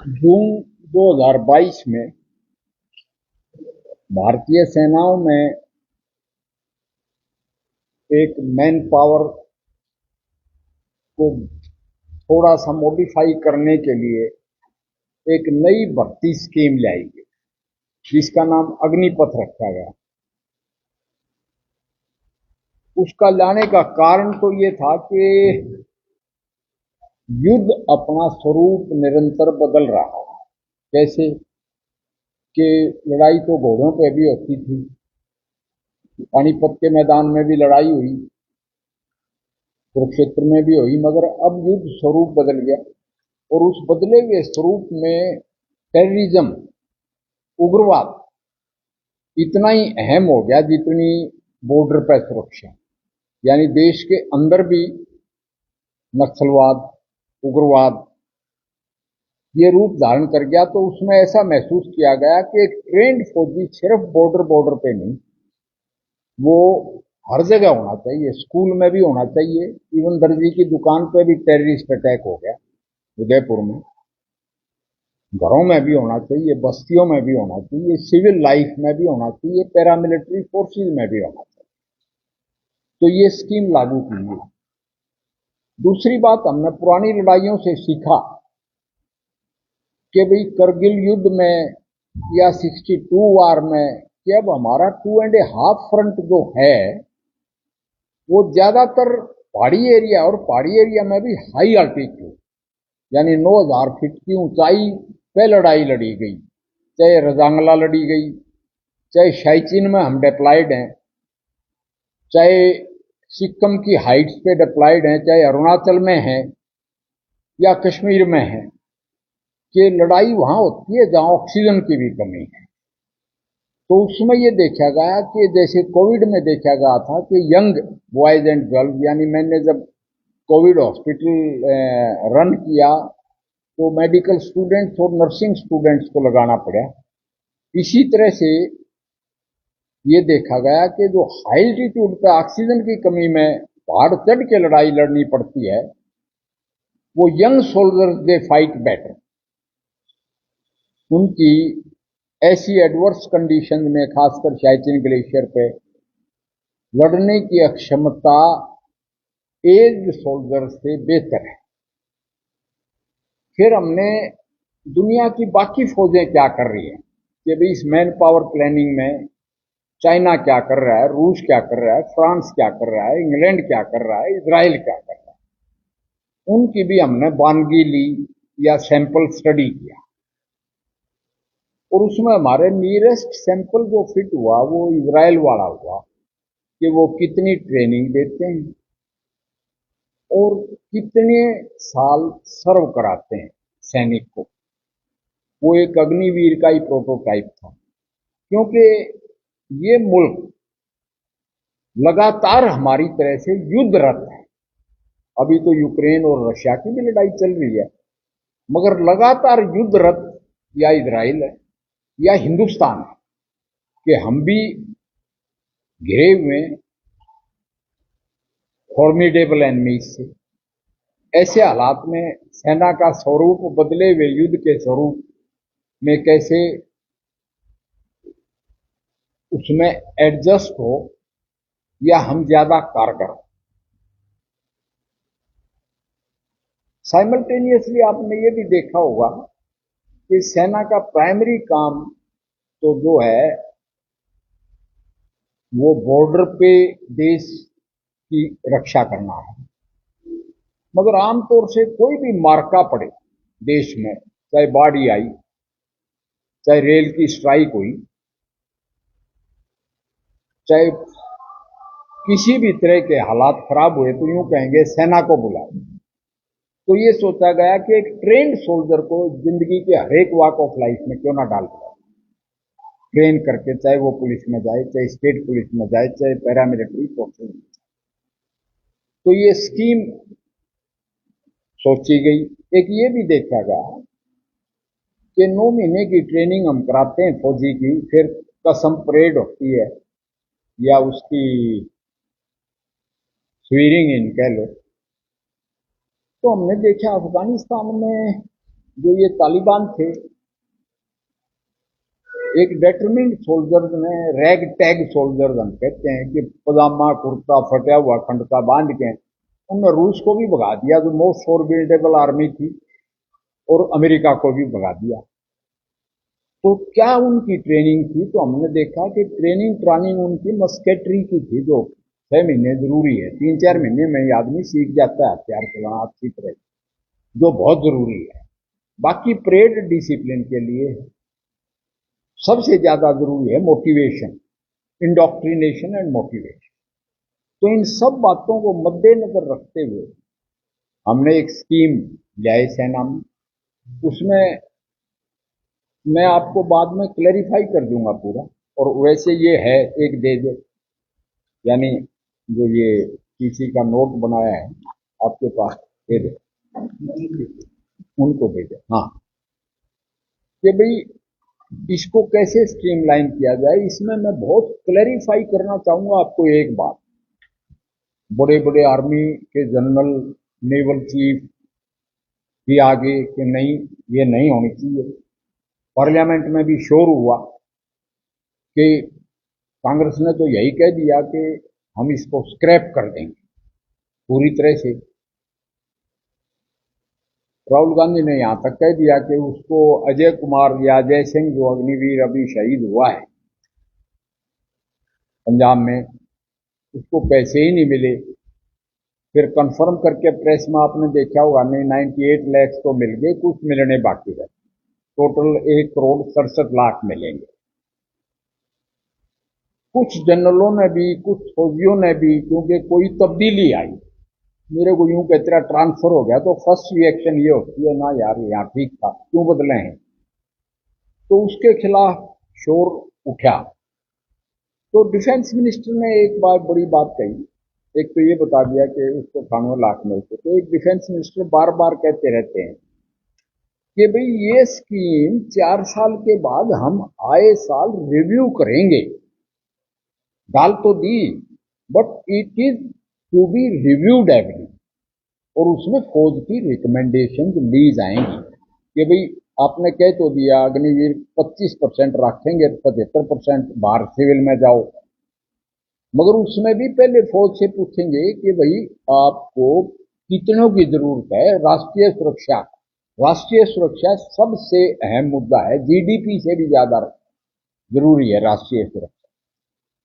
जून 2022 में भारतीय सेनाओं में एक मैन पावर को थोड़ा सा मॉडिफाई करने के लिए एक नई भर्ती स्कीम लाई गई, जिसका नाम अग्निपथ रखा गया। उसका लाने का कारण तो ये था कि युद्ध अपना स्वरूप निरंतर बदल रहा है। जैसे कि लड़ाई तो घोड़ों पे भी होती थी, पानीपत के मैदान में भी लड़ाई हुई, कुरुक्षेत्र में भी हुई, मगर अब युद्ध स्वरूप बदल गया। और उस बदले हुए स्वरूप में टेररिज्म, उग्रवाद इतना ही अहम हो गया जितनी बॉर्डर पर सुरक्षा। यानी देश के अंदर भी नक्सलवाद, उग्रवाद ये रूप धारण कर गया। तो उसमें ऐसा महसूस किया गया कि एक ट्रेंड फौजी सिर्फ बॉर्डर पे नहीं, वो हर जगह होना चाहिए। स्कूल में भी होना चाहिए, इवन दर्जी की दुकान पे भी टेररिस्ट अटैक हो गया उदयपुर में। घरों में भी होना चाहिए, बस्तियों में भी होना चाहिए, सिविल लाइफ में भी होना चाहिए, पैरामिलिट्री फोर्सेज में भी होना चाहिए। तो ये स्कीम लागू की है। दूसरी बात, हमने पुरानी लड़ाइयों से सीखा कि भाई करगिल युद्ध में या 62 वार में कि अब हमारा 2.5 फ्रंट जो है वो ज्यादातर पहाड़ी एरिया, और पहाड़ी एरिया में भी हाई अल्टीट्यूड यानी 9,000 फीट की ऊंचाई पे लड़ाई लड़ी गई। चाहे रजांगला लड़ी गई, चाहे शाइचिन में हम डिप्लॉयड हैं, चाहे सिक्किम की हाइट्स पे डिप्लॉयड हैं, चाहे अरुणाचल में है या कश्मीर में है, कि लड़ाई वहां होती है जहां ऑक्सीजन की भी कमी है। तो उसमें ये देखा गया कि जैसे कोविड में देखा गया था कि यंग बॉयज एंड गर्ल्स, यानी मैंने जब कोविड हॉस्पिटल रन किया तो मेडिकल स्टूडेंट्स और नर्सिंग स्टूडेंट्स को लगाना पड़ा। इसी तरह से ये देखा गया कि जो हाई एल्टीट्यूड पे ऑक्सीजन की कमी में पहाड़ चढ़ के लड़ाई लड़नी पड़ती है, वो young soldiers they fight better. उनकी ऐसी एडवर्स कंडीशन में, खासकर शाइचिन ग्लेशियर पे लड़ने की अक्षमता एज सोल्जर से बेहतर है। फिर हमने दुनिया की बाकी फौजें क्या कर रही हैं कि भाई इस मैन पावर प्लानिंग में चाइना क्या कर रहा है, रूस क्या कर रहा है, फ्रांस क्या कर रहा है, इंग्लैंड क्या कर रहा है, इजराइल क्या कर रहा है, उनकी भी हमने बानगी ली या सैंपल स्टडी किया। और उसमें हमारे नियरेस्ट सैंपल जो फिट हुआ वो इजराइल वाला हुआ कि वो कितनी ट्रेनिंग देते हैं और कितने साल सर्व कराते हैं सैनिक को। वो एक अग्निवीर का ही प्रोटोटाइप था, क्योंकि ये मुल्क लगातार हमारी तरह से युद्धरत है। अभी तो यूक्रेन और रशिया की भी लड़ाई चल रही है, मगर लगातार युद्धरत या इजराइल है या हिंदुस्तान है कि हम भी घिरे हुए फॉर्मिडेबल एनिमीज से। ऐसे हालात में सेना का स्वरूप बदले हुए युद्ध के स्वरूप में कैसे उसमें एडजस्ट हो या हम ज्यादा कारगर हो। साइमल्टेनियसली आपने ये भी देखा होगा कि सेना का प्राइमरी काम तो जो है वो बॉर्डर पे देश की रक्षा करना है। मगर आमतौर से कोई भी मार्का पड़े देश में, चाहे बाढ़ ही आई, चाहे रेल की स्ट्राइक हुई, चाहे किसी भी तरह के हालात खराब हुए, तो यूं कहेंगे सेना को बुलाओ। तो ये सोचा गया कि एक ट्रेंड सोल्जर को जिंदगी के हर एक वॉक ऑफ लाइफ में क्यों ना डाल दिया, ट्रेन करके, चाहे वो पुलिस में जाए, चाहे स्टेट पुलिस में जाए, चाहे पैरामिलिट्री फोर्सेज में। तो ये स्कीम सोची गई। एक ये भी देखा गया कि 9 महीने की ट्रेनिंग हम कराते हैं फौजी की, फिर कसम परेड होती है या उसकी स्वीरिंग इन कह लो। तो हमने देखा अफगानिस्तान में जो ये तालिबान थे, एक डेटरमिन्ड सोल्जर्स ने, रैग टैग सोल्जर्स हम कहते हैं, कि पजामा कुर्ता फटा हुआ खंडता बांध के उन्होंने रूस को भी भगा दिया, जो मोस्ट फॉरमिडेबल आर्मी थी, और अमेरिका को भी भगा दिया। तो क्या उनकी ट्रेनिंग थी? तो हमने देखा कि ट्रेनिंग उनकी मस्केटरी की थी, जो 6 महीने जरूरी है, 3-4 महीने में ही आदमी सीख जाता है हथियार चलाना अच्छी तरह, जो बहुत जरूरी है। बाकी परेड डिसिप्लिन के लिए सबसे ज्यादा जरूरी है मोटिवेशन, इंडोक्ट्रिनेशन एंड मोटिवेशन। तो इन सब बातों को मद्देनजर रखते हुए हमने एक स्कीम लाई सेना में। उसमें मैं आपको बाद में क्लैरिफाई कर दूंगा पूरा, और वैसे ये है, एक दे दो, यानी जो ये किसी का नोट बनाया है आपके पास, दे दे, उनको दे दे। हाँ, कि भाई इसको कैसे स्ट्रीमलाइन किया जाए, इसमें मैं बहुत क्लैरिफाई करना चाहूंगा आपको एक बात। बड़े बड़े आर्मी के जनरल, नेवल चीफ भी आगे कि नहीं, ये नहीं होनी चाहिए। पार्लियामेंट में भी शोर हुआ कि कांग्रेस ने तो यही कह दिया कि हम इसको स्क्रैप कर देंगे पूरी तरह से। राहुल गांधी ने यहां तक कह दिया कि उसको अजय कुमार या अजय सिंह, जो अग्निवीर अभी शहीद हुआ है पंजाब में, उसको पैसे ही नहीं मिले। फिर कंफर्म करके प्रेस में आपने देखा होगा, नहीं 98 लाख तो मिल गए, कुछ मिलने बाकी रहे, टोटल 1 करोड़ 67 लाख मिलेंगे। कुछ जनरलों ने भी, कुछ फौजियों ने भी, क्योंकि कोई तब्दीली आई, मेरे को यूं कहते रहा ट्रांसफर हो गया, तो फर्स्ट रिएक्शन ये होती है ना, यार यहाँ ठीक था, क्यों बदले हैं? तो उसके खिलाफ शोर उठा। तो डिफेंस मिनिस्टर ने एक बार बड़ी बात कही। एक तो ये बता दिया कि उसको 98 लाख मिलते, तो एक डिफेंस मिनिस्टर बार बार कहते रहते हैं कि भाई ये स्कीम 4 साल के बाद हम आए साल रिव्यू करेंगे। डाल तो दी, but it is to be reviewed every, और उसमें फौज की रिकमेंडेशन ली जाएंगी कि भाई आपने कह तो दिया अग्निवीर 25% रखेंगे, 75% बाहर सिविल में जाओ, मगर उसमें भी पहले फौज से पूछेंगे कि भाई आपको कितनों की जरूरत है। राष्ट्रीय सुरक्षा सबसे अहम मुद्दा है, जीडीपी से भी ज्यादा जरूरी है राष्ट्रीय सुरक्षा।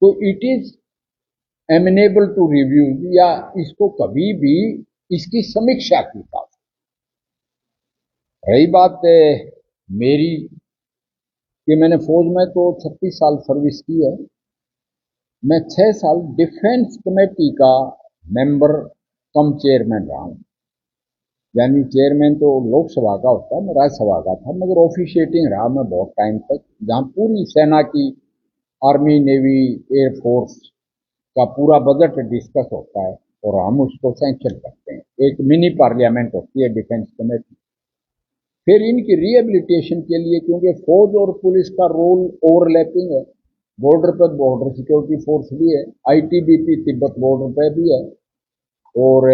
तो it is amenable to review, या इसको कभी भी इसकी समीक्षा की जा सकती। रही बात मेरी, कि मैंने फौज में तो 36 साल सर्विस की है। मैं 6 साल डिफेंस कमेटी का मेंबर कम चेयरमैन रहा हूं। यानी चेयरमैन तो लोकसभा का होता है, मैं राज्यसभा का था, मगर ऑफिशिएटिंग रहा मैं बहुत टाइम तक, जहां पूरी सेना की, आर्मी, नेवी, एयरफोर्स का पूरा बजट डिस्कस होता है और हम उसको सैंक्शन करते हैं। एक मिनी पार्लियामेंट होती है डिफेंस कमेटी। फिर इनकी रिहेबिलिटेशन के लिए, क्योंकि फौज और पुलिस का रोल ओवरलैपिंग है, बॉर्डर पर बॉर्डर सिक्योरिटी फोर्स भी है, आईटीबीपी तिब्बत बॉर्डर पर भी है, और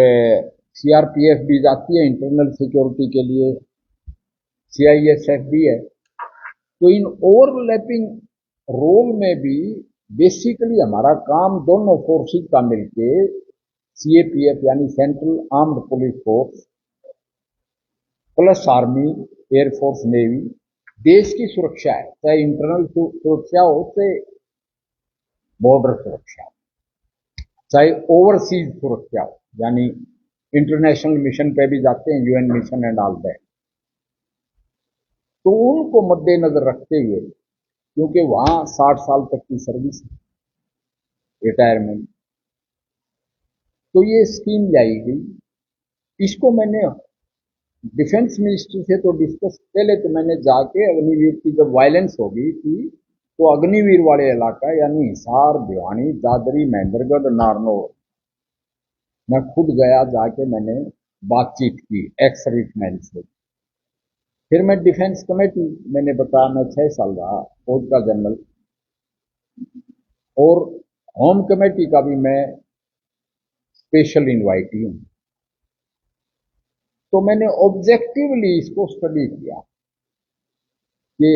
सीआरपीएफ भी जाती है इंटरनल सिक्योरिटी के लिए, सीआईएसएफ भी है। तो इन ओवरलैपिंग रोल में भी बेसिकली हमारा काम दोनों फोर्सेज का मिलके, सीएपीएफ यानी central armed police force plus army, air force, navy, देश की सुरक्षा है, चाहे इंटरनल सुरक्षा हो, चाहे बॉर्डर सुरक्षा, चाहे ओवरसीज सुरक्षा हो, यानी इंटरनेशनल मिशन पे भी जाते हैं, UN mission and all that. तो उनको मद्देनजर रखते हुए, क्योंकि वहां 60 साल तक की सर्विस है, रिटायरमेंट, तो ये स्कीम लाई गई। इसको मैंने डिफेंस मिनिस्टर से तो डिस्कस, पहले तो मैंने जाके अग्निवीर की जब वायलेंस हो गई थी, तो अग्निवीर वाले इलाका यानी हिसार, भिवानी, दादरी, महेंद्रगढ़, नारनौल, मैं खुद गया, जाके मैंने बातचीत की एक्स सर्विसमैन से। फिर मैं डिफेंस कमेटी, मैंने बताया मैं 6 साल रहा फौज का जनरल, और होम कमेटी का भी मैं स्पेशल इनवाइटी हूं। तो मैंने ऑब्जेक्टिवली इसको स्टडी किया कि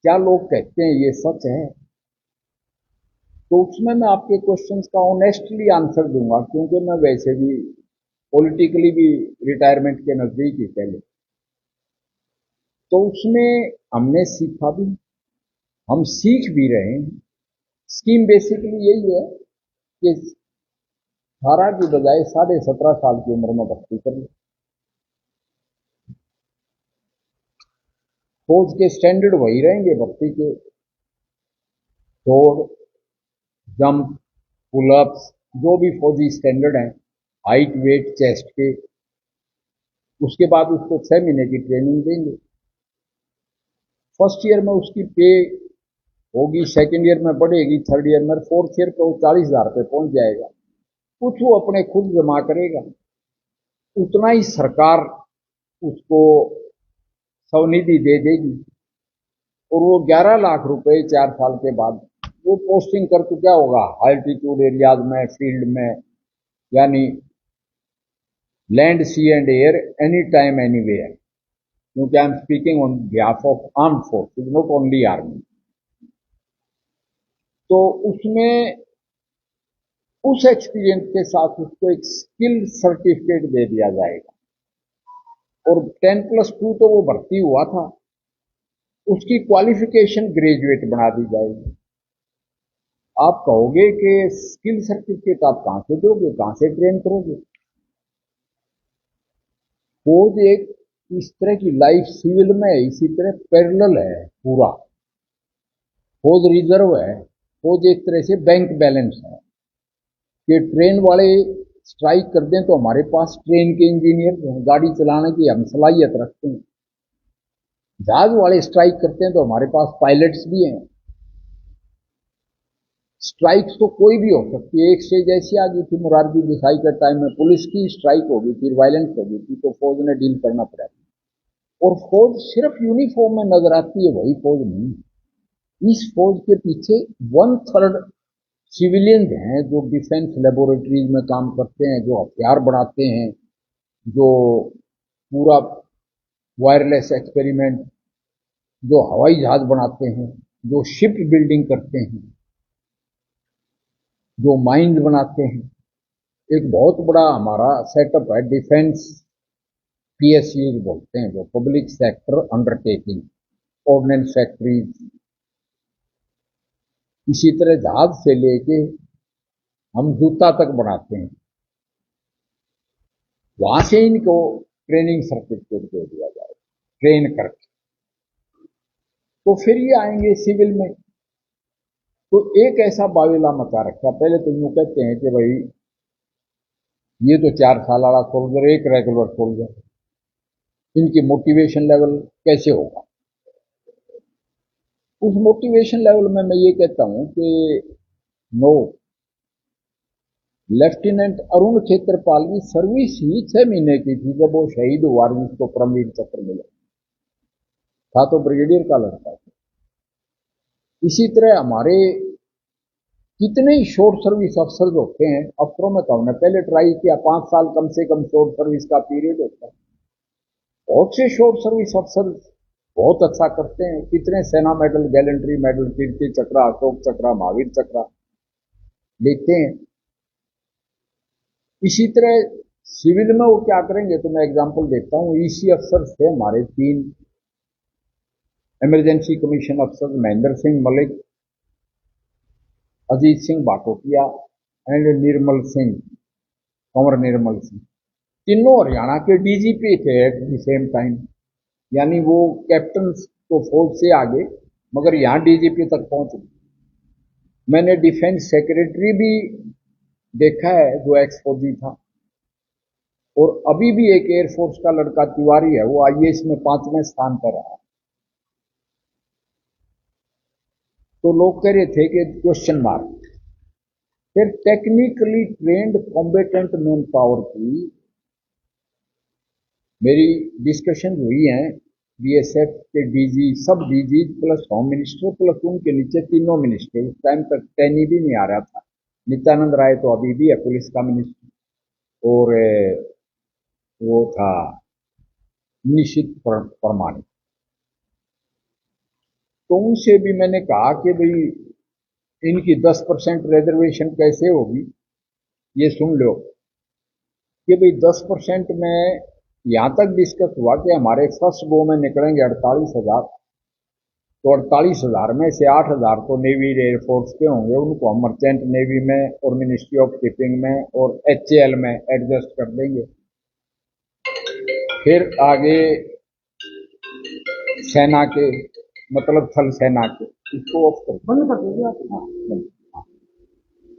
क्या लोग कहते हैं ये सच है। तो उसमें मैं आपके क्वेश्चंस का ऑनेस्टली आंसर दूंगा, क्योंकि मैं वैसे भी पॉलिटिकली भी रिटायरमेंट के नजदीक ही पहले। तो उसमें हमने सीखा भी, हम सीख भी रहे हैं। स्कीम बेसिकली यही है कि 18 की बजाय 17.5 साल की उम्र में भर्ती कर लो। फौज के स्टैंडर्ड वही रहेंगे भर्ती के, दौड़, जंप, पुलअप्स, जो भी फौजी स्टैंडर्ड हैं, हाइट, वेट, चेस्ट के। उसके बाद उसको 6 महीने की ट्रेनिंग देंगे। फर्स्ट ईयर में उसकी पे होगी, सेकंड ईयर में बढ़ेगी, थर्ड ईयर में, फोर्थ ईयर पे वो 40,000 पे पहुंच जाएगा। कुछ वो अपने खुद जमा करेगा, उतना ही सरकार उसको स्वनिधि दे देगी। और वो 11 लाख रुपए 4 साल के बाद वो पोस्टिंग कर, तो क्या होगा, अल्टीट्यूड एरियाज में, फील्ड में, यानी land, sea and air, any time anywhere. क्योंकि I am speaking on behalf of armed forces, not only army. तो उसमें उस एक्सपीरियंस के साथ उसको एक स्किल सर्टिफिकेट दे दिया जाएगा। और 10+2 तो वो भर्ती हुआ था, उसकी क्वालिफिकेशन ग्रेजुएट बना दी जाएगी। आप कहोगे कि स्किल सर्टिफिकेट आप कहां से दोगे, कहां से ट्रेन करोगे। फौज एक इस तरह की लाइफ सिविल में इसी तरह पैरेलल है पूरा। फौज रिजर्व है, फौज एक तरह से बैंक बैलेंस है कि ट्रेन वाले स्ट्राइक कर दें तो हमारे पास ट्रेन के इंजीनियर हैं, गाड़ी चलाने की हम सलाहियत रखते हैं। जहाज वाले स्ट्राइक करते हैं तो हमारे पास पायलट्स भी हैं। स्ट्राइक्स तो कोई भी हो सकती है। एक स्टेज ऐसी आ गई थी मोरारजी देसाई के टाइम में, पुलिस की स्ट्राइक हो गई थी, वायलेंस हो गई थी, तो फौज ने डील करना पड़ा। और फौज सिर्फ यूनिफॉर्म में नजर आती है, वही फौज नहीं। इस फौज के पीछे 1/3 सिविलियंस हैं जो डिफेंस लेबोरेटरीज में काम करते हैं, जो हथियार बनाते हैं, जो पूरा वायरलेस एक्सपेरिमेंट, जो हवाई जहाज बनाते हैं, जो शिप बिल्डिंग करते हैं, जो माइंस बनाते हैं। एक बहुत बड़ा हमारा सेटअप है डिफेंस, पीएसयू बोलते हैं, जो public sector undertaking, ordnance factories, इसी तरह जहाज से लेके हम जूता तक बनाते हैं। वहां से इनको ट्रेनिंग सर्टिफिकेट दे दिया जाए, ट्रेन करके। तो फिर ये आएंगे सिविल में। तो एक ऐसा बावेला मचा रखा, पहले तो यूं कहते हैं कि भाई ये तो 4 साल वाला सोल्जर, एक रेगुलर सोल्जर, इनकी मोटिवेशन लेवल कैसे होगा। उस मोटिवेशन लेवल में मैं ये कहता हूं कि नो, लेफ्टिनेंट अरुण क्षेत्रपाल की सर्विस ही 6 महीने की थी जब वो शहीद हुआ, जिसको परमवीर चक्र मिला था, तो ब्रिगेडियर का लड़का था। इसी तरह हमारे कितने ही शॉर्ट सर्विस अफसर होते हैं। अफसरों में तो हमने पहले ट्राई किया, 5 साल कम से कम शॉर्ट सर्विस का पीरियड होता है। बहुत से शॉर्ट सर्विस अफसर बहुत अच्छा करते हैं। कितने सेना मेडल, गैलेंट्री मेडल, कीर्ति चक्र, अशोक चक्र, महावीर चक्र लेते हैं। इसी तरह सिविल में वो क्या करेंगे, तो मैं एग्जांपल देता हूं। ईसी अफसर थे हमारे 3 इमरजेंसी कमीशन अफसर, महेंद्र सिंह मलिक, अजीत सिंह भाटोटिया एंड निर्मल सिंह, कंवर निर्मल सिंह। तीनों हरियाणा के डीजीपी थे एट द सेम टाइम, यानी वो कैप्टन तो फौज से आगे, मगर यहां डीजीपी तक पहुंच गए। मैंने डिफेंस सेक्रेटरी भी देखा है जो एक्स फौजी था। और अभी भी एक एयरफोर्स का लड़का तिवारी है, वो आईएएस में 5वें स्थान पर रहा। तो लोग कह रहे थे कि क्वेश्चन मार्क। फिर technically trend combatant man power की मेरी डिस्कशन हुई है। बीएसएफ के डीजी, सब DG plus home minister plus उनके नीचे तीनों मिनिस्टर, उस टाइम तक टैनी भी नहीं आ रहा था। नित्यानंद राय तो अभी भी है पुलिस का मिनिस्टर। और वो था निश्चित प्रमाणित। तो उनसे भी मैंने कहा कि भाई इनकी 10% रिजर्वेशन कैसे होगी, ये सुन लो कि भाई 10% में यहां तक डिस्कस हुआ कि हमारे फर्स्ट गो में निकलेंगे 48,000, तो 48,000 में से 8,000 तो नेवी एयरफोर्स के होंगे, उनको हम मर्चेंट नेवी में और मिनिस्ट्री ऑफ शिपिंग में और HAL में एडजस्ट कर देंगे। फिर आगे सेना के, मतलब थल सेना के, इसको ऑफ कर बंद कर दीजिए आप। हाँ,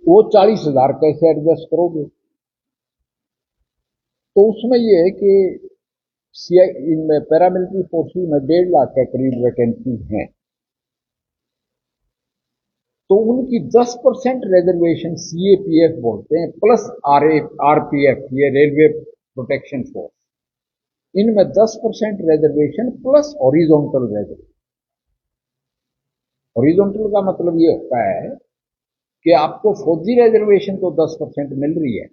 वो 40,000 कैसे एडजस्ट करोगे? तो उसमें ये है कि इनमें पैरामिलिट्री फोर्सेस में 1.5 लाख के करीब वैकेंसी हैं, तो उनकी 10% रिजर्वेशन CAPF बोलते हैं प्लस RPF, ये रेलवे प्रोटेक्शन फोर्स, इनमें 10% reservation plus horizontal reservation. Horizontal का मतलब ये होता है कि आपको फौजी रिजर्वेशन तो 10% मिल रही है,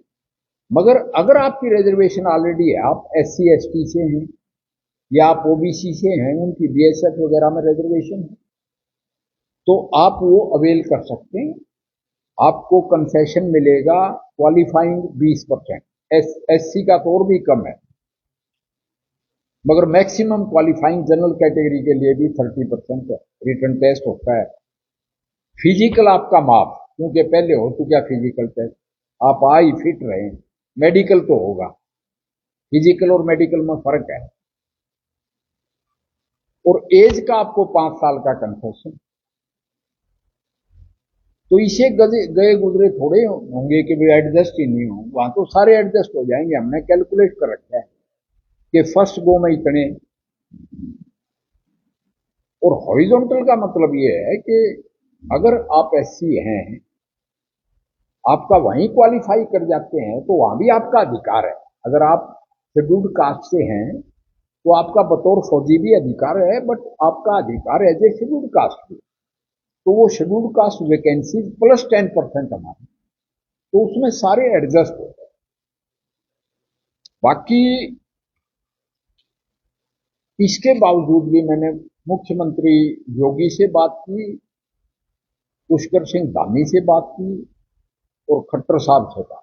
मगर अगर आपकी रिजर्वेशन ऑलरेडी है, आप SC ST से हैं या आप OBC से हैं, उनकी BSF वगैरह में रिजर्वेशन है, तो आप वो अवेल कर सकते हैं। आपको कंसेशन मिलेगा क्वालिफाइंग 20%, SC का तो और भी कम है, मगर मैक्सिमम क्वालिफाइंग जनरल कैटेगरी के लिए भी 30% है। रिटर्न टेस्ट होता है, फिजिकल आपका माफ, क्योंकि पहले हो चुका फिजिकल टेस्ट, आप आ ही फिट रहे, मेडिकल तो होगा, फिजिकल और मेडिकल में फर्क है। और एज का आपको 5 साल का कंसेशन, तो इसे गए गुजरे थोड़े होंगे कि भाई एडजस्ट ही नहीं हो, वहां तो सारे एडजस्ट हो जाएंगे। हमने कैलकुलेट कर रखा है कि फर्स्ट गो में इतने। और हॉरिजॉन्टल का मतलब ये है कि अगर आप SC हैं, आपका वहीं क्वालिफाई कर जाते हैं, तो वहां भी आपका अधिकार है। अगर आप शेड्यूल्ड कास्ट से हैं तो आपका बतौर फौजी भी अधिकार है, बट आपका अधिकार है जो शेड्यूल्ड कास्ट की, तो वो शेड्यूल्ड कास्ट वैकेंसी प्लस 10% हमारी, तो उसमें सारे एडजस्ट होते हैं। बाकी इसके बावजूद भी मैंने मुख्यमंत्री योगी से बात की, पुष्कर सिंह धामी से बात की और खट्टर साहब से बात।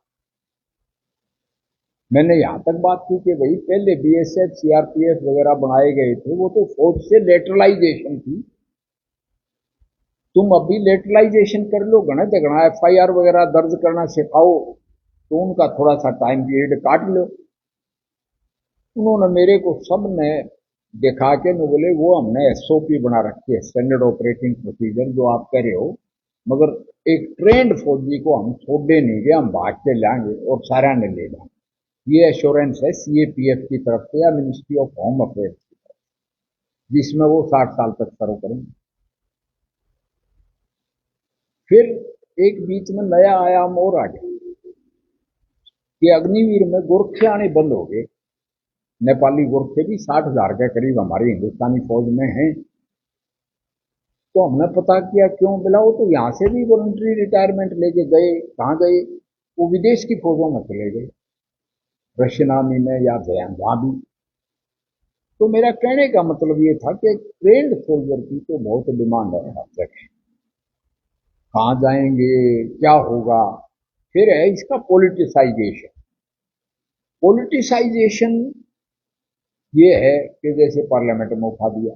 मैंने यहां तक बात की कि भाई पहले BSF CRPF वगैरह बनाए गए थे, वो तो फौज से लेटरलाइजेशन थी, तुम अभी लेटरलाइजेशन कर लो, घना झगड़ा FIR वगैरह दर्ज करना सिखाओ, तो उनका थोड़ा सा टाइम पीरियड काट लो। उन्होंने मेरे को सब ने दिखा के न बोले वो हमने SOP बना रखी है, स्टैंडर्ड ऑपरेटिंग प्रोसीजर, जो आप कह रहे हो, मगर एक ट्रेंड फौजी को हम छोड़े नहीं गए, हम भाग के लाएंगे और सारा ने ले जाएंगे। ये एश्योरेंस है CAPF की तरफ से या मिनिस्ट्री ऑफ होम अफेयर्स की तरफ, जिसमें वो 60 साल तक सर्व करेंगे। फिर एक बीच में नया आयाम और आ गया कि अग्निवीर में गोरखे आने बंद हो गए। नेपाली गोरखे भी 60,000 के करीब हमारी हिंदुस्तानी फौज में हैं। तो हमने पता किया क्यों बुलाओ, तो यहां से भी वॉलंटरी रिटायरमेंट लेके गए। कहां गए? वो विदेश की फौजों में चले गए, रशियन आर्मी में या जहां भी। तो मेरा कहने का मतलब ये था कि ट्रेंड सोल्जर की तो बहुत डिमांड है हर जगह, कहां जाएंगे, क्या होगा। फिर है इसका पॉलिटिसाइजेशन। पॉलिटिसाइजेशन ये है कि जैसे पार्लियामेंट में उठा दिया,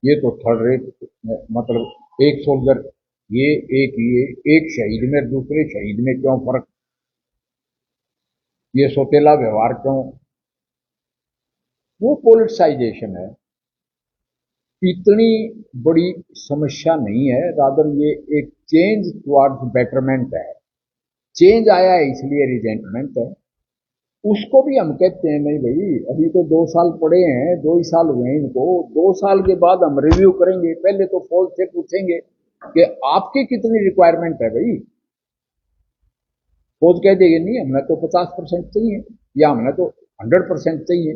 ये तो थर्ड रेट, मतलब एक सोल्जर, ये एक शहीद में दूसरे शहीद में क्यों फर्क, ये सोतेला व्यवहार क्यों, वो पॉलिटिसाइजेशन है। इतनी बड़ी समस्या नहीं है, रादर ये एक चेंज टुवर्ड्स बेटरमेंट है। चेंज आया है इसलिए रिजेंटमेंट है। उसको भी हम कहते हैं नहीं भाई, अभी तो 2 साल पड़े हैं, 2 ही साल हुए हैं इनको, 2 साल के बाद हम रिव्यू करेंगे। पहले तो फौज से पूछेंगे कि आपकी कितनी रिक्वायरमेंट है भाई। फौज कह देगी नहीं, हमने तो 50% चाहिए या हमने तो 100% चाहिए।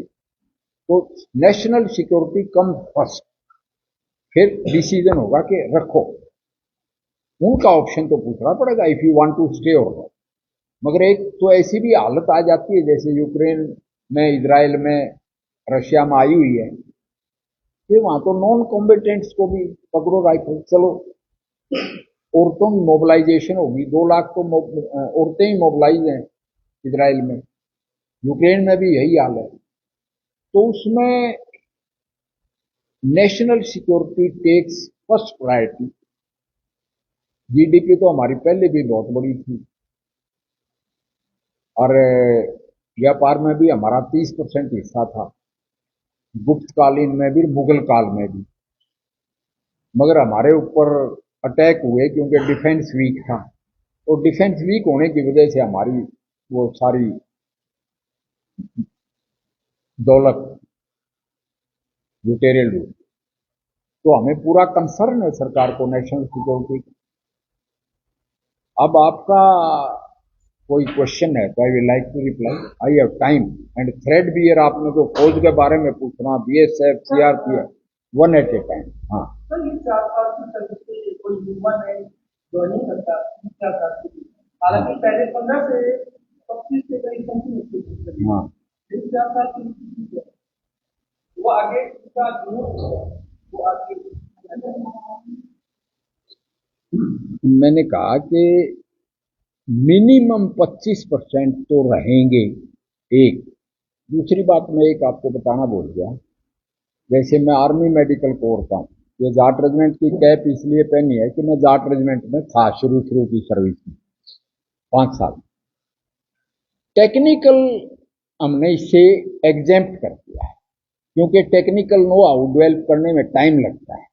तो नेशनल सिक्योरिटी कम फर्स्ट, फिर डिसीजन होगा कि रखो। उनका ऑप्शन तो पूछना पड़ेगा, if you want to stay और नॉट। मगर एक तो ऐसी भी हालत आ जाती है जैसे यूक्रेन में, इजराइल में रशिया में आई हुई है कि वहां तो नॉन कॉम्बिटेंट्स को भी पकड़ो राइफल चलो। औरतों की मोबिलाइजेशन होगी, 2 लाख तो औरतें ही मोबिलाइज हैं इजराइल में। यूक्रेन में भी यही हाल है। तो उसमें national security takes first priority. GDP तो हमारी पहले भी बहुत बड़ी थी और व्यापार में भी हमारा 30% हिस्सा था, गुप्तकालीन में भी मुगल काल में भी। मगर हमारे ऊपर अटैक हुए क्योंकि डिफेंस वीक था। तो डिफेंस वीक होने की वजह से हमारी वो सारी दौलत लुटेरे लूट। तो हमें पूरा कंसर्न है सरकार को नेशनल सिक्योरिटी का। अब आपका कोई क्वेश्चन है तो I will like to reply. I have time and thread bear आपने जो फौज के बारे में पूछना, BSF CRPF, one at a time. हाँ सर, ये 4 साल की सर्विस से कोई युवा है ज्वाइनिंग करता है 4 साल की, हालांकि पहले 15 से 25 के करीब समथिंग। हाँ 4 साल की वो आगे उसका वो आगे। मैंने कहा कि मिनिमम 25% तो रहेंगे। एक दूसरी बात मैं एक आपको बताना भूल गया, जैसे मैं आर्मी मेडिकल कोर का हूँ। ये जाट रेजिमेंट की कैप इसलिए पहनी है कि मैं जाट रेजिमेंट में था शुरू की सर्विस में 5 साल। टेक्निकल हमने इसे एग्जेम्प्ट कर दिया है क्योंकि टेक्निकल नो हाउ डेवलप करने में टाइम लगता है।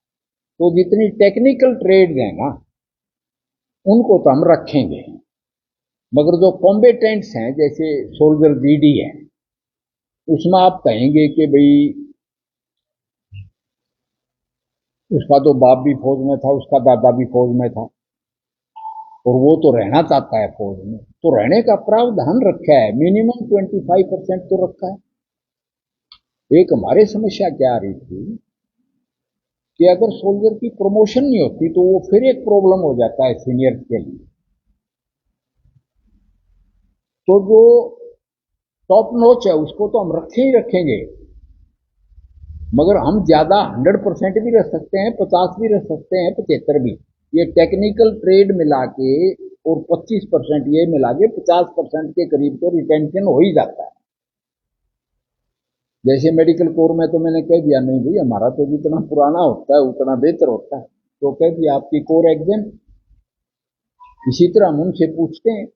तो जितनी टेक्निकल ट्रेड है ना उनको तो हम रखेंगे, मगर जो कॉम्बेटेंट्स हैं जैसे सोल्जर जीडी है उसमें आप कहेंगे कि भाई उसका तो बाप भी फौज में था, उसका दादा भी फौज में था और वो तो रहना चाहता है फौज में, तो रहने का प्रावधान रखा है। मिनिमम 25% तो रखा है। एक हमारे समस्या क्या आ रही थी कि अगर सोल्जर की प्रमोशन नहीं होती तो वो फिर एक प्रॉब्लम हो जाता है सीनियर्स के लिए। तो जो टॉप नॉच है उसको तो हम रखे ही रखेंगे, मगर हम ज्यादा 100% भी रख सकते हैं, 50 भी रख सकते हैं, 75 भी। ये टेक्निकल ट्रेड मिला के और 25% ये मिला के 50% के करीब तो रिटेंशन हो ही जाता है। जैसे मेडिकल कोर में तो मैंने कह दिया नहीं भाई हमारा तो जितना पुराना होता है उतना बेहतर होता है, तो कह दिया आपकी कोर एग्जाम। इसी तरह हम उनसे पूछते हैं।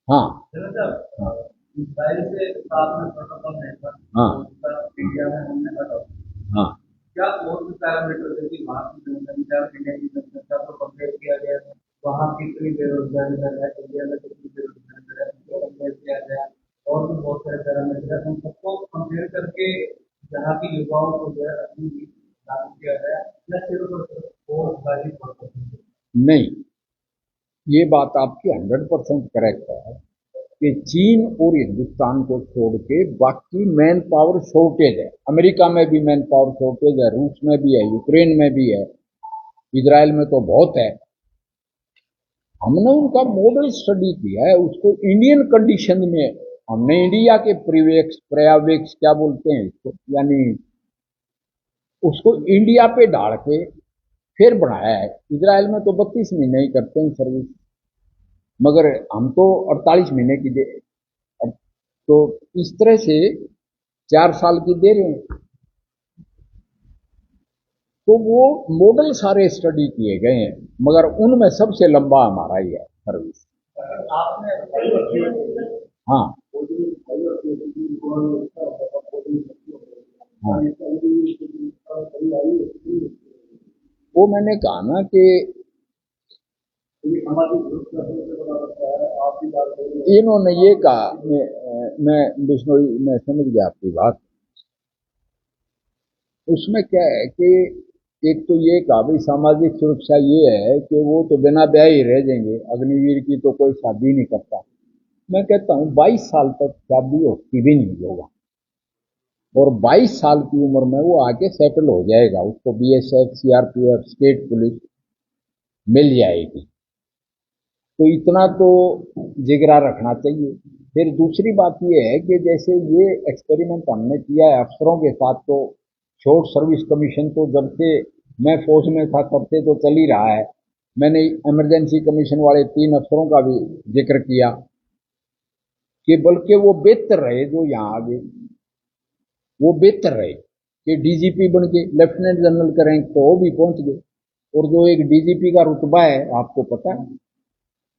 हाँ हाँ हाँ इंडिया में हमने कहा हाँ क्या और भी पैरामीटर है कि वहाँ की जनसंख्या और इंडिया की जनसंख्या को कंपेयर किया गया है, वहाँ कितनी बेरोजगारी दर है, इंडिया में कितनी बेरोजगारी दर है उसको कंपेयर किया गया। और भी बहुत सारे पैरामीटर है, उन सबको कंपेयर करके यहाँ के युवाओं को जो है अपनी लागू किया गया न सिर्फ रोजगारी बहुत। नहीं, ये बात आपकी 100% करेक्ट है कि चीन और हिंदुस्तान को छोड़ के बाकी मैन पावर शॉर्टेज है। अमेरिका में भी मैन पावर शॉर्टेज है, रूस में भी है, यूक्रेन में भी है, इजराइल में तो बहुत है। हमने उनका मॉडल स्टडी किया है, उसको इंडियन कंडीशन में हमने इंडिया के पर्यावेक्ष क्या बोलते हैं इसको, यानी उसको इंडिया पे डाल के फिर बनाया है। इजराइल में तो 32 महीने ही करते हैं सर्विस, मगर हम तो 48 महीने की दे। तो इस तरह से 4 साल की दे रहे हैं। तो वो मॉडल सारे स्टडी किए गए हैं, मगर उनमें सबसे लंबा हमारा ही है सर्विस। हाँ हाँ, वो मैंने कहा ना कि इन्होंने ये कहा, मैं बिश्नोई मैं समझ गया आपकी बात। उसमें क्या है कि एक तो ये कहा भाई सामाजिक सुरक्षा ये है कि वो तो बिना ब्याह ही रह जाएंगे, अग्निवीर की तो कोई शादी नहीं करता। मैं कहता हूँ 22 साल तक शादी होती भी नहीं होगा और 22 साल की उम्र में वो आके सेटल हो जाएगा, उसको बीएसएफ सीआरपीएफ स्टेट पुलिस मिल जाएगी। तो इतना तो जिगरा रखना चाहिए। फिर दूसरी बात ये है कि जैसे ये एक्सपेरिमेंट हमने किया है अफसरों के साथ, तो शॉर्ट सर्विस कमीशन तो जब से मैं फौज में था तब से तो चल ही रहा है। मैंने इमरजेंसी कमीशन वाले 3 अफसरों का भी जिक्र किया कि बल्कि वो बेहतर रहे, जो यहाँ आगे वो बेहतर रहे कि डीजीपी बन के लेफ्टिनेंट जनरल का रैंक तो वो भी पहुंच गए, और जो एक डीजीपी का रुतबा है आपको पता है।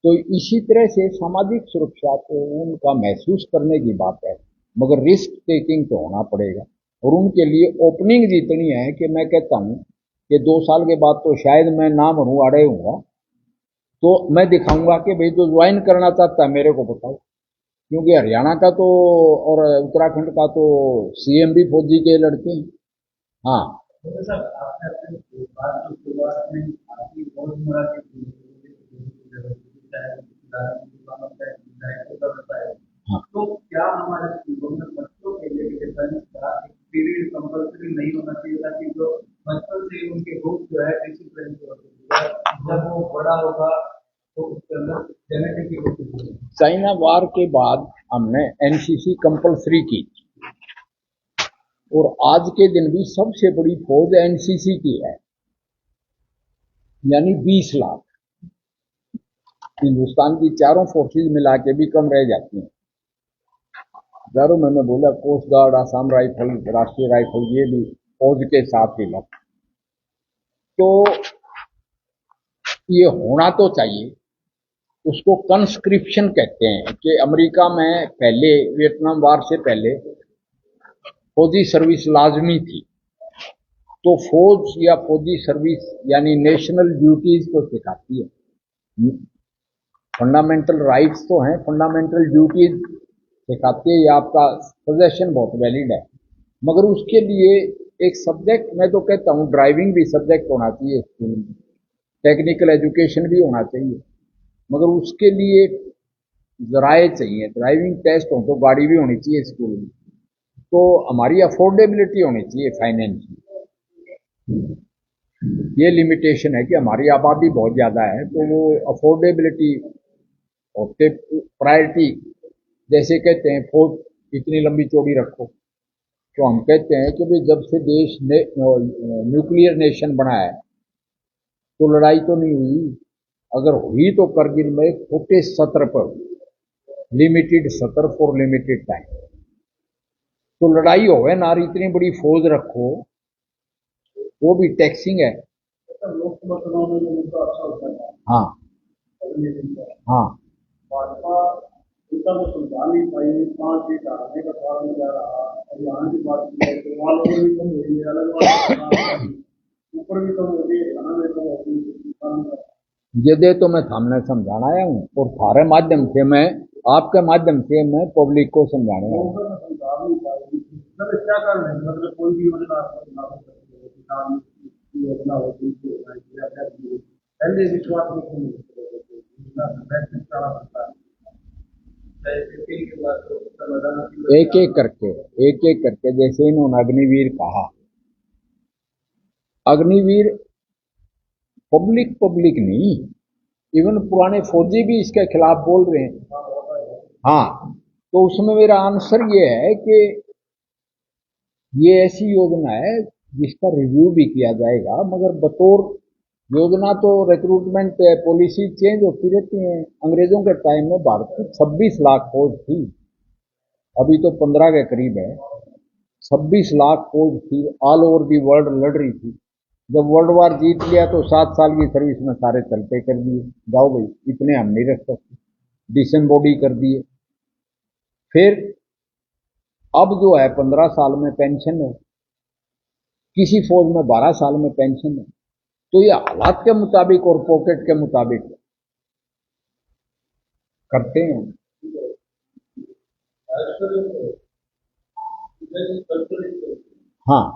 तो इसी तरह से सामाजिक सुरक्षा को उनका महसूस करने की बात है, मगर रिस्क टेकिंग तो होना पड़ेगा। और उनके लिए ओपनिंग जितनी है कि मैं कहता हूं कि 2 साल के बाद तो शायद मैं ना मरूं, अड़े हूंगा, तो मैं दिखाऊंगा कि भाई जो ज्वाइन करना चाहता है मेरे को बताओ। क्योंकि हरियाणा का तो और उत्तराखंड का तो सीएम भी फौजी के लड़के हैं। हाँ, तो सर आपने अपने बात की शुरुआत में आपकी रोजमर्रा की हाँ, तो क्या हमारे स्कूलों में बच्चों के लिए डिफेंस का एक पीरियड कंपल्सरी नहीं होना चाहिए, ताकि जो बचपन से उनके रूप जो है डिसिप्लिन की होती है, जब वो बड़ा होगा तो उसके अंदर जेनेटिक की होती है। चाइना वार के बाद हमने एनसीसी कंपलसरी की, और आज के दिन भी सबसे बड़ी फौज एनसीसी की है, यानी 20 लाख। हिंदुस्तान की चारों फोर्सेज मिला के भी कम रह जाती हैं। चारों मैंने बोला कोस्ट गार्ड, आसाम राइफल, राष्ट्रीय राइफल, ये भी फौज के साथ ही लग। तो ये होना तो चाहिए, उसको कंस्क्रिप्शन कहते हैं कि अमेरिका में पहले वियतनाम वार से पहले फौजी सर्विस लाजमी थी। तो फौज या फौजी सर्विस यानी नेशनल ड्यूटीज को सिखाती है। फंडामेंटल राइट्स तो हैं, फंडामेंटल ड्यूटीज सिखाती है। ये आपका सजेशन बहुत वैलिड है, मगर उसके लिए एक सब्जेक्ट, मैं तो कहता हूँ ड्राइविंग भी सब्जेक्ट होना चाहिए स्कूल में, टेक्निकल एजुकेशन भी होना चाहिए, मगर उसके लिए जराए चाहिए। ड्राइविंग टेस्ट हो तो गाड़ी भी होनी चाहिए स्कूल में। तो हमारी अफोर्डेबिलिटी होनी चाहिए फाइनेंस में। ये लिमिटेशन है कि हमारी आबादी बहुत ज्यादा है, तो वो अफोर्डेबिलिटी और प्रायोरिटी, जैसे कहते हैं फौज इतनी लंबी चौड़ी रखो, तो हम कहते हैं कि भाई जब से देश ने न्यूक्लियर नेशन बना है तो लड़ाई तो नहीं हुई, अगर हुई तो करगिल में छोटे सत्र पर, लिमिटेड सत्र फॉर लिमिटेड टाइम। तो लड़ाई होवे ना, इतनी बड़ी फौज रखो, वो भी टैक्सिंग है। लोकसभा चुनाव में जो मुद्दा अच्छा होता है, हाँ, हाँ, भाजपा उनका तो सुलझा नहीं पाई, 5 सीट हारने का सवाल नहीं जा रहा। और यहाँ की बात की है तो वहाँ लोगों भी कम हो रही है, अलग अलग ऊपर भी कम हो रही है, खाना में कम हो रही है। ये दे तो मैं सामने समझाना आया हूँ, और थारे माध्यम से मैं, आपके माध्यम से मैं पब्लिक को समझाने आया हूँ। क्या कारण है, मतलब कोई भी योजना होती है पहले विश्वास में एक एक करके जैसे इन्होंने अग्निवीर कहा, अग्निवीर पब्लिक पब्लिक नहीं, इवन पुराने फौजी भी इसके खिलाफ बोल रहे हैं। हाँ, तो उसमें मेरा आंसर ये है कि ये ऐसी योजना है जिसका रिव्यू भी किया जाएगा, मगर बतौर योजना तो रिक्रूटमेंट पॉलिसी चेंज होती रहती है। अंग्रेजों के टाइम में भारत की 26 लाख फौज थी, अभी तो 15 के करीब है। 26 लाख फौज थी, ऑल ओवर दी वर्ल्ड लड़ रही थी। जब वर्ल्ड वार जीत लिया तो 7 साल की सर्विस में सारे चलते कर दिए, जाओ भाई इतने हम नहीं रख सकते, डिसम्बॉडी कर दिए। फिर अब जो है 15 साल में पेंशन है, किसी फौज में 12 साल में पेंशन है। तो ये हालात के मुताबिक और पॉकेट के मुताबिक करते हैं। हाँ,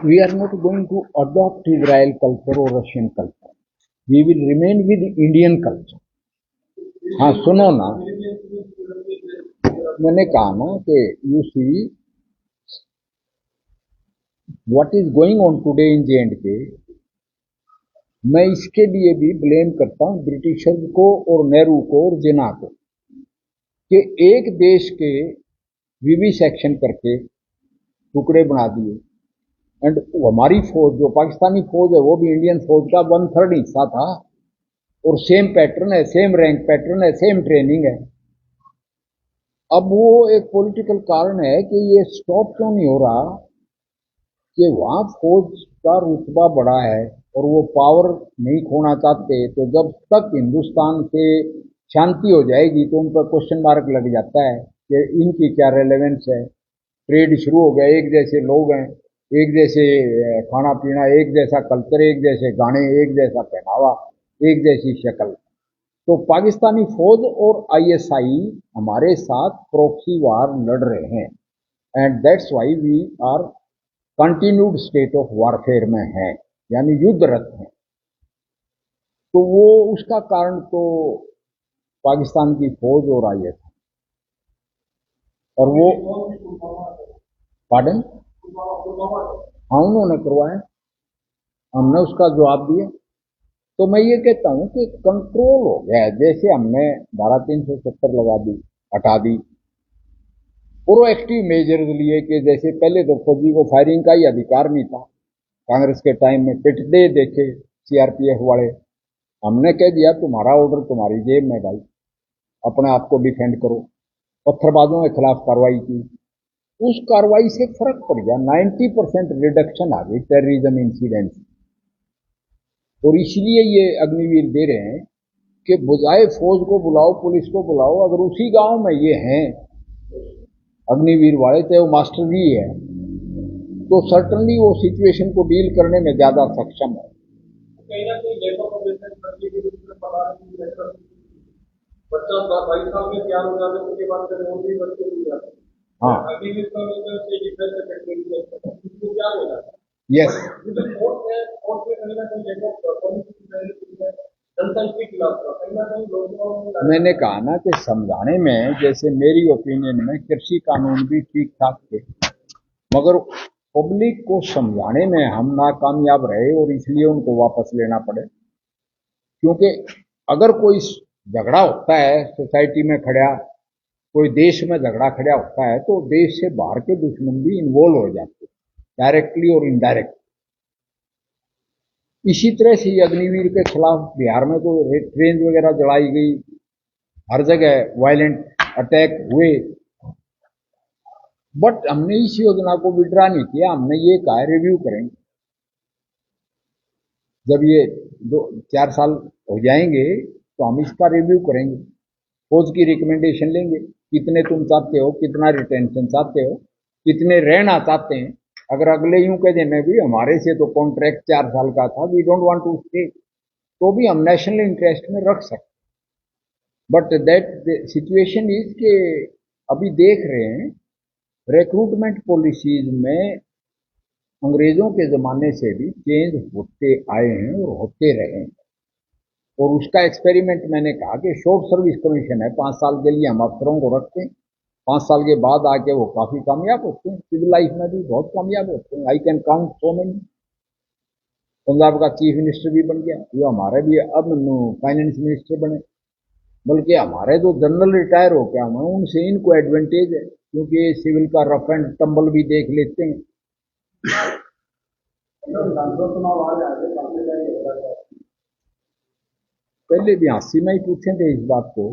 we are not going to adopt Israel culture or Russian culture. We will remain with Indian culture. हाँ सुनो ना, मैंने कहा ना कि you see what is going on today in J&K, मैं इसके लिए भी ब्लेम करता हूं ब्रिटिशर्स को और नेहरू को और जिन्ना को, कि एक देश के विविसेक्शन करके टुकड़े बना दिए। एंड हमारी फौज, जो पाकिस्तानी फौज है, वो भी इंडियन फौज का 1/3 हिस्सा था, और सेम पैटर्न है, सेम रैंक पैटर्न है, सेम ट्रेनिंग है। अब वो एक पॉलिटिकल कारण है कि ये स्टॉप क्यों नहीं हो रहा कि वहां फौज का रुतबा बड़ा है और वो पावर नहीं खोना चाहते, तो जब तक हिंदुस्तान से शांति हो जाएगी तो उन पर क्वेश्चन मार्क लग जाता है कि इनकी क्या रेलेवेंस है। ट्रेड शुरू हो गया, एक जैसे लोग हैं, एक जैसे खाना पीना, एक जैसा कल्चर, एक जैसे गाने, एक जैसा पहनावा, एक जैसी शक्ल। तो पाकिस्तानी फौज और ISI हमारे साथ प्रॉक्सी वार लड़ रहे हैं, and that's why we are continued state of warfare में है, यानी युद्धरत है। तो वो उसका कारण तो पाकिस्तान की फौज और ISI, और वो पार्डन, हाँ उन्होंने करवाया, हमने उसका जवाब दिया। तो मैं ये कहता हूं कि कंट्रोल हो गया है। जैसे हमने धारा 370 लगा दी, हटा दी, प्रोएक्टिव मेजर्स लिए कि जैसे पहले तो फौजी को फायरिंग का ही अधिकार नहीं था, कांग्रेस के टाइम में पिटते देखे CRPF वाले, हमने कह दिया तुम्हारा ऑर्डर तुम्हारी जेब में भाई, अपने आप को डिफेंड करो। पत्थरबाजों के खिलाफ कार्रवाई की, उस कार्रवाई से फर्क पड़ गया, 90% रिडक्शन आ गई टेररिज्म इंसिडेंट। और इसलिए ये अग्निवीर दे रहे हैं कि बजाय फौज को बुलाओ, पुलिस को बुलाओ, अगर उसी गांव में ये हैं अग्निवीर वाले, चाहे वो मास्टर भी है, तो सर्टनली वो सिचुएशन को डील करने में ज्यादा सक्षम है। कहीं ना कहीं लेबर को बिजनेस करने के लिए बता रहे हैं, बच्चा 22 साल में तैयार हो जाते हैं, उसके बाद फिर और भी बच्चे मिल जाते हैं। हाँ, अभी भी इसका मतलब से डिफेंस सेक्रेटरी उसको क्या हो जाता है। यस, जो कोर्ट में कहीं ना कहीं लेबर जनता के खिलाफ था, कहीं ना कहीं लोगों मैंने कहा ना कि समझाने में, जैसे मेरी ओपिनियन में कृषि कानून भी ठीक ठाक थे, मगर पब्लिक को समझाने में हम नाकामयाब रहे और इसलिए उनको वापस लेना पड़े। क्योंकि अगर कोई झगड़ा होता है सोसाइटी में खड़ा, कोई देश में झगड़ा खड़ा होता है, तो देश से बाहर के दुश्मन भी इन्वॉल्व हो जाते हैं, डायरेक्टली और इनडायरेक्ट। इसी तरह से अग्निवीर के खिलाफ बिहार में तो ट्रेन वगैरह जलाई गई, हर जगह वायलेंट अटैक हुए, बट हमने इस योजना को विड्रा नहीं किया। हमने ये कहा रिव्यू करेंगे, जब ये 2-4 साल हो जाएंगे तो हम इसका रिव्यू करेंगे, फौज की रिकमेंडेशन लेंगे, कितने तुम चाहते हो, कितना रिटेंशन चाहते हो, कितने रहना चाहते हैं। अगर अगले यूं कह देने भी हमारे से तो कॉन्ट्रैक्ट 4 साल का था, we don't want to stay, तो भी हम नेशनल इंटरेस्ट में रख सकते। बट दैट सिचुएशन इज के अभी देख रहे हैं रिक्रूटमेंट पॉलिसीज में अंग्रेजों के जमाने से भी चेंज होते आए हैं और होते रहे हैं। और उसका एक्सपेरिमेंट मैंने कहा कि शॉर्ट सर्विस कमीशन है, 5 साल के लिए हम अफसरों को रखते हैं, 5 साल के बाद आके वो काफी कामयाब होते हैं, सिविल लाइफ में भी बहुत कामयाब होते हैं। I can count so many. Punjab का चीफ मिनिस्टर भी बन गया, जो हमारे भी अब फाइनेंस मिनिस्टर बने, बल्कि हमारे जो जनरल रिटायर हो गया हम, उनसे इनको एडवांटेज है, क्योंकि सिविल का रफ एंड टम्बल भी देख लेते हैं। पहले भी हास्य में ही पूछे थे इस बात को।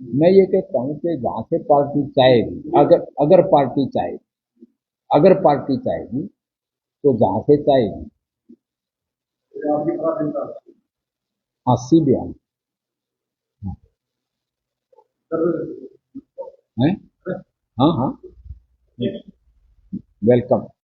मैं ये कहता हूं कि जहां से पार्टी चाहेगी, अगर अगर पार्टी चाहेगी, अगर पार्टी चाहेगी तो जहां से चाहेगी, हास्य बयान है। हाँ हाँ, वेलकम।